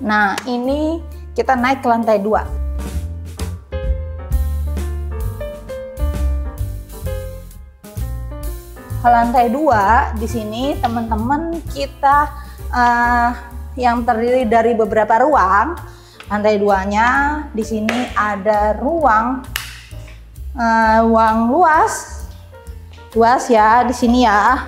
Nah, ini kita naik ke lantai 2. Ke lantai 2 di sini teman-teman kita yang terdiri dari beberapa ruang. Lantai 2-nya di sini ada ruang luas ya di sini ya.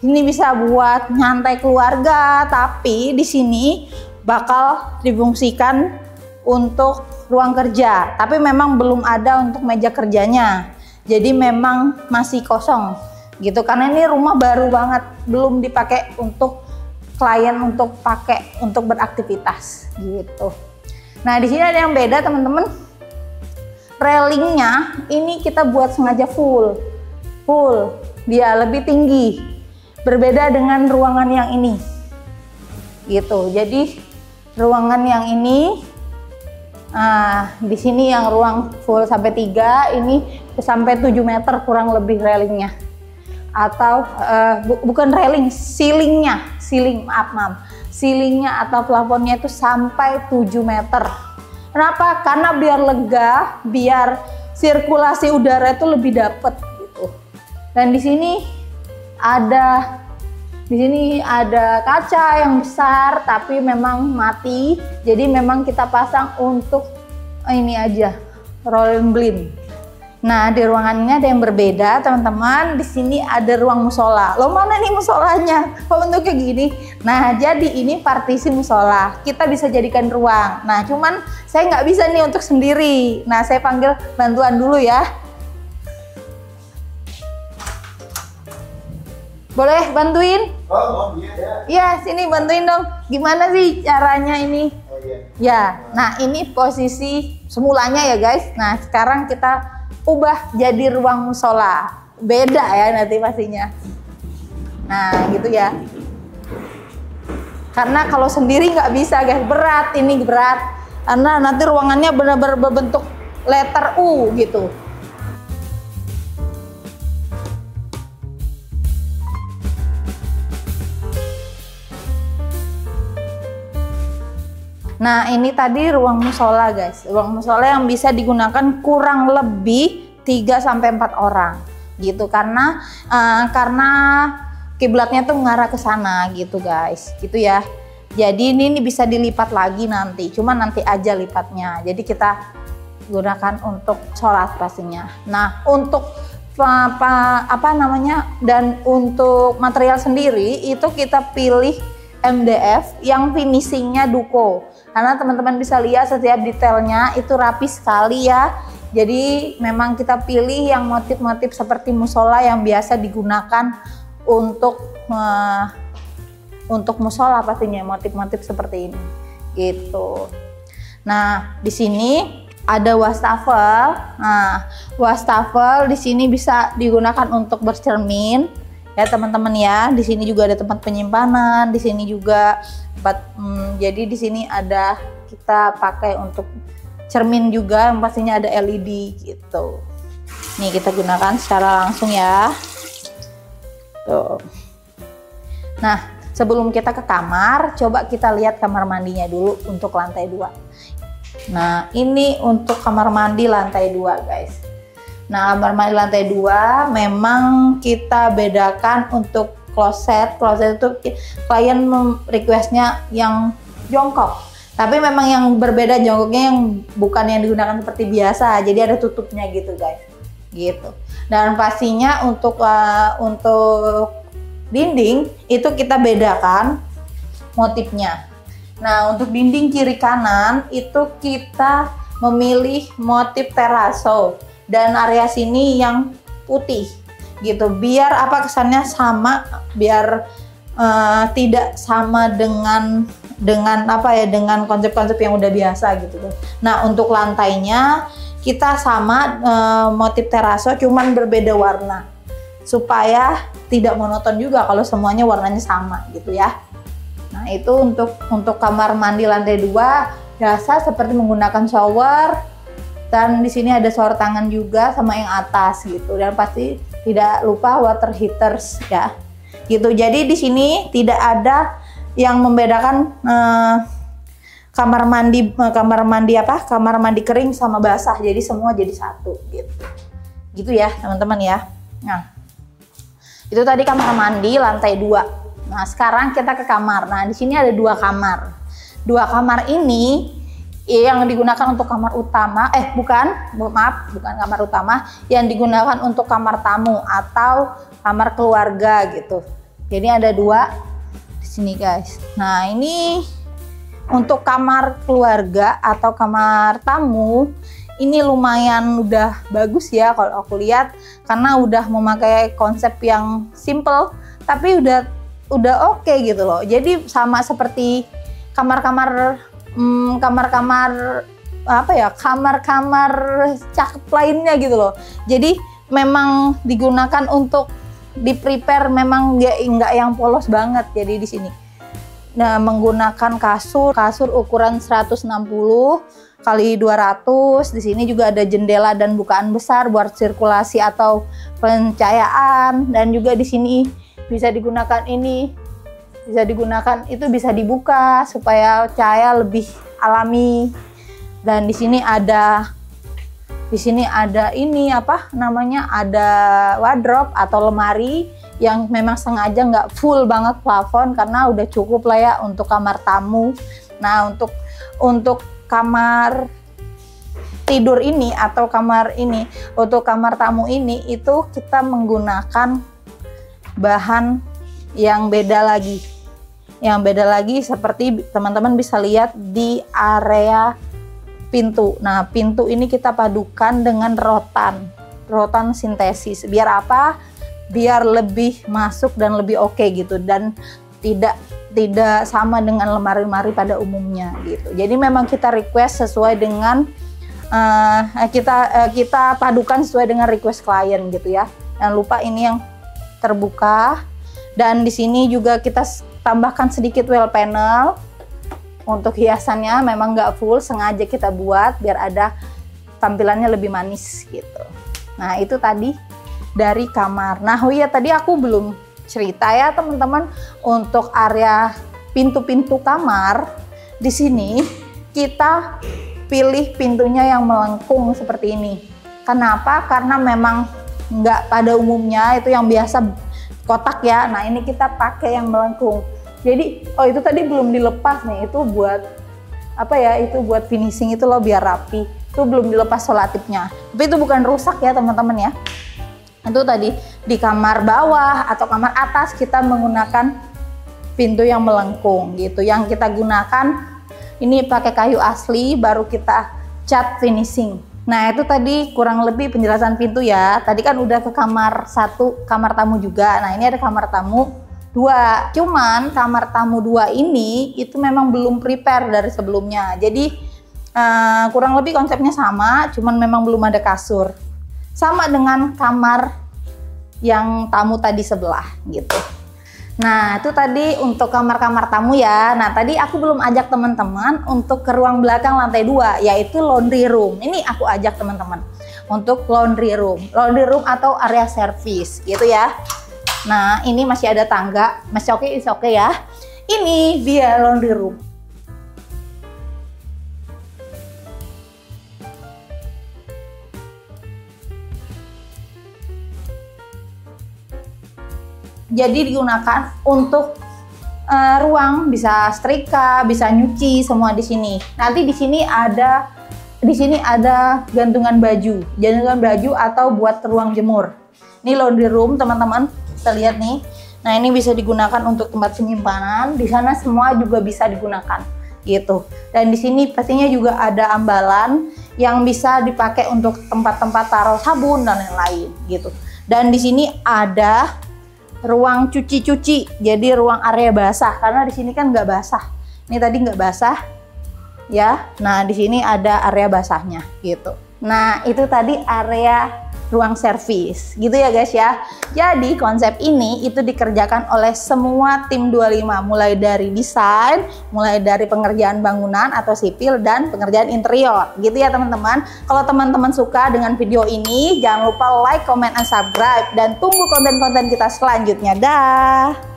Ini bisa buat nyantai keluarga, tapi di sini bakal difungsikan untuk ruang kerja. Tapi memang belum ada untuk meja kerjanya. Jadi memang masih kosong gitu karena ini rumah baru banget, belum dipakai untuk klien untuk pakai untuk beraktivitas gitu. Nah, di sini ada yang beda teman-teman. Railingnya ini kita buat sengaja full, dia lebih tinggi, berbeda dengan ruangan yang ini, gitu. Jadi ruangan yang ini, di sini yang ruang full sampai 3, ini sampai 7 meter kurang lebih railingnya, atau bukan railing, ceilingnya atau plafonnya itu sampai 7 meter. Kenapa? Karena biar lega, biar sirkulasi udara itu lebih dapet gitu. Dan di sini ada kaca yang besar tapi memang mati. Jadi memang kita pasang untuk ini aja, rolling blind. Nah, di ruangan ini ada yang berbeda, teman-teman. Di sini ada ruang musola. Loh, mana nih musolanya? Kok bentuknya gini? Nah, jadi ini partisi musola. Kita bisa jadikan ruang. Nah, cuman saya nggak bisa nih untuk sendiri. Nah, saya panggil bantuan dulu ya. Boleh bantuin? Oh, iya ya. Iya, sini bantuin dong. Gimana sih caranya ini? Oh, iya. Ya, nah ini posisi semulanya ya guys. Nah, sekarang kita ubah jadi ruang musola, beda ya nanti pastinya. Nah gitu ya, karena kalau sendiri nggak bisa guys, berat karena nanti ruangannya benar-benar berbentuk letter U gitu. Nah, ini tadi ruang musola guys. Ruang musola yang bisa digunakan kurang lebih 3-4 orang gitu karena kiblatnya tuh mengarah ke sana gitu guys. Gitu ya. Jadi ini bisa dilipat lagi nanti. Cuma nanti aja lipatnya. Jadi kita gunakan untuk sholat pastinya. Nah, untuk dan untuk material sendiri itu kita pilih MDF yang finishingnya duko. Karena teman-teman bisa lihat setiap detailnya itu rapi sekali ya. Jadi memang kita pilih yang motif-motif seperti musola yang biasa digunakan untuk musola pastinya, motif-motif seperti ini gitu. Nah, di sini ada wastafel. Nah, wastafel di sini bisa digunakan untuk bercermin ya teman-teman ya. Di sini juga ada tempat penyimpanan, di sini juga jadi di sini ada kita pakai untuk cermin juga, pastinya ada LED gitu. Nih kita gunakan secara langsung ya. Tuh. Nah, sebelum kita ke kamar, coba kita lihat kamar mandinya dulu untuk lantai 2. Nah, ini untuk kamar mandi lantai 2 guys. Nah, kamar mandi lantai 2 memang kita bedakan untuk kloset itu klien requestnya yang jongkok, tapi memang yang berbeda jongkoknya yang bukan yang digunakan seperti biasa, jadi ada tutupnya gitu guys gitu. Dan pastinya untuk dinding itu kita bedakan motifnya. Nah, untuk dinding kiri kanan itu kita memilih motif teraso dan area sini yang putih gitu, biar kesannya sama, biar tidak sama dengan konsep-konsep yang udah biasa gitu. Nah, untuk lantainya kita sama motif teraso, cuman berbeda warna supaya tidak monoton juga kalau semuanya warnanya sama gitu ya. Nah, itu untuk kamar mandi lantai 2 biasa seperti menggunakan shower, dan di sini ada shower tangan juga sama yang atas gitu, dan pasti tidak lupa water heaters ya gitu. Jadi di sini tidak ada yang membedakan kamar mandi apa? Kamar mandi kering sama basah. Jadi semua jadi satu gitu. Gitu ya, teman-teman ya. Nah, itu tadi kamar mandi lantai 2. Nah, sekarang kita ke kamar. Nah, di sini ada 2 kamar. 2 kamar ini yang digunakan untuk kamar utama, bukan kamar utama, yang digunakan untuk kamar tamu atau kamar keluarga gitu. Jadi ada 2 di sini guys. Nah, ini untuk kamar keluarga atau kamar tamu ini lumayan udah bagus ya kalau aku lihat, karena udah memakai konsep yang simple tapi udah oke gitu loh. Jadi sama seperti kamar-kamar cakep lainnya gitu loh. Jadi memang digunakan untuk di prepare, memang nggak yang polos banget. Jadi di sini nah menggunakan kasur ukuran 160 kali 200. Di sini juga ada jendela dan bukaan besar buat sirkulasi atau pencahayaan, dan juga di sini bisa digunakan itu bisa dibuka supaya cahaya lebih alami. Dan di sini ada ini apa namanya, ada wardrobe atau lemari yang memang sengaja nggak full banget plafon karena udah cukup lah ya untuk kamar tamu. Nah, untuk kamar tidur ini atau untuk kamar tamu ini itu kita menggunakan bahan yang beda lagi seperti teman-teman bisa lihat di area pintu. Nah, pintu ini kita padukan dengan rotan sintesis. Biar apa? Biar lebih masuk dan lebih oke gitu, dan tidak sama dengan lemari-lemari pada umumnya gitu. Jadi memang kita request sesuai dengan kita padukan sesuai dengan request klien gitu ya. Jangan lupa ini yang terbuka, dan di sini juga kita tambahkan sedikit wall panel untuk hiasannya. Memang nggak full, sengaja kita buat biar ada tampilannya lebih manis gitu. Nah, itu tadi dari kamar. Nah, oh iya, tadi aku belum cerita ya teman-teman, untuk area pintu-pintu kamar di sini kita pilih pintunya yang melengkung seperti ini. Kenapa? Karena memang nggak pada umumnya itu yang biasa kotak ya. Nah, ini kita pakai yang melengkung. Jadi, oh itu tadi belum dilepas nih, itu buat apa ya? Itu buat finishing itu loh, biar rapi. Itu belum dilepas solatifnya. Tapi itu bukan rusak ya teman-teman ya. Itu tadi di kamar bawah atau kamar atas kita menggunakan pintu yang melengkung gitu. Yang kita gunakan ini pakai kayu asli, baru kita cat finishing. Nah, itu tadi kurang lebih penjelasan pintu ya. Tadi kan udah ke kamar 1, kamar tamu juga. Nah, ini ada kamar tamu 2. Cuman kamar tamu 2 ini itu memang belum prepare dari sebelumnya. Jadi kurang lebih konsepnya sama, cuman memang belum ada kasur. Sama dengan kamar yang tamu tadi sebelah gitu. Nah, itu tadi untuk kamar-kamar tamu ya. Nah, tadi aku belum ajak teman-teman untuk ke ruang belakang lantai 2, yaitu laundry room. Ini aku ajak teman-teman untuk laundry room atau area service gitu ya. Nah, ini masih ada tangga, masih oke ya. Ini dia laundry room. Jadi digunakan untuk ruang, bisa setrika, bisa nyuci, semua di sini. Nanti di sini ada gantungan baju atau buat ruang jemur. Ini laundry room teman-teman, kita lihat nih. Nah, ini bisa digunakan untuk tempat penyimpanan. Di sana semua juga bisa digunakan gitu. Dan di sini pastinya juga ada ambalan yang bisa dipakai untuk tempat-tempat taruh sabun dan lain-lain gitu. Dan di sini ada ruang cuci-cuci, jadi ruang area basah, karena di sini kan nggak basah. Ini tadi nggak basah ya. Nah, di sini ada area basahnya gitu. Nah, itu tadi area ruang servis gitu ya guys ya. Jadi konsep ini itu dikerjakan oleh semua tim 25, mulai dari desain, mulai dari pengerjaan bangunan atau sipil, dan pengerjaan interior gitu ya teman-teman. Kalau teman-teman suka dengan video ini, jangan lupa like, comment, and subscribe, dan tunggu konten-konten kita selanjutnya. Dah.